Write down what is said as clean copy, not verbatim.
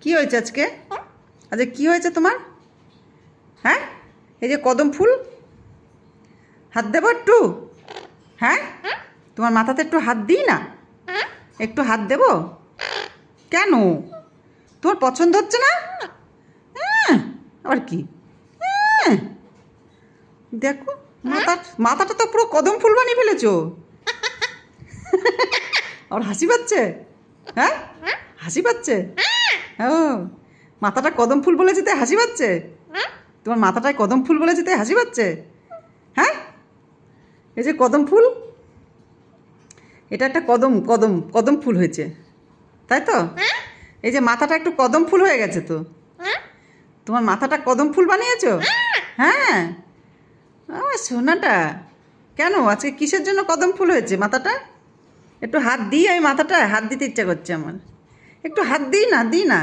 কি হয়েছে আজকে? আজকে কি হয়েছে তোমার? হ্যাঁ, এই যে কদম ফুল, হাত দেবো একটু? হ্যাঁ, তোমার মাথাতে একটু হাত দিই না? একটু হাত দেবো? কেন, তোমার পছন্দ হচ্ছে না? আবার কি? দেখো, মাথাটা তো পুরো কদম ফুল বানিয়ে ফেলেছো। আর হাসি পাচ্ছে? হ্যাঁ, হাসি পাচ্ছে? ও, মাথাটা কদম ফুল বলেছে তাই হাসি পাচ্ছে? তোমার মাথাটায় কদম ফুল বলেছে তাই হাসি পাচ্ছে? হ্যাঁ, এই যে কদম ফুল, এটা একটা কদম কদম কদম ফুল হয়েছে, তাই তো? এই যে মাথাটা একটু কদম ফুল হয়ে গেছে তো। তোমার মাথাটা কদম ফুল বানিয়েছো? হ্যাঁ, আমার সোনাটা। কেন, আজকে কিসের জন্য কদম ফুল হয়েছে মাথাটা? একটু হাত দিই, আমি মাথাটা হাত দিতে ইচ্ছা করছে আমার। একটু হাত দিই না, দিই না।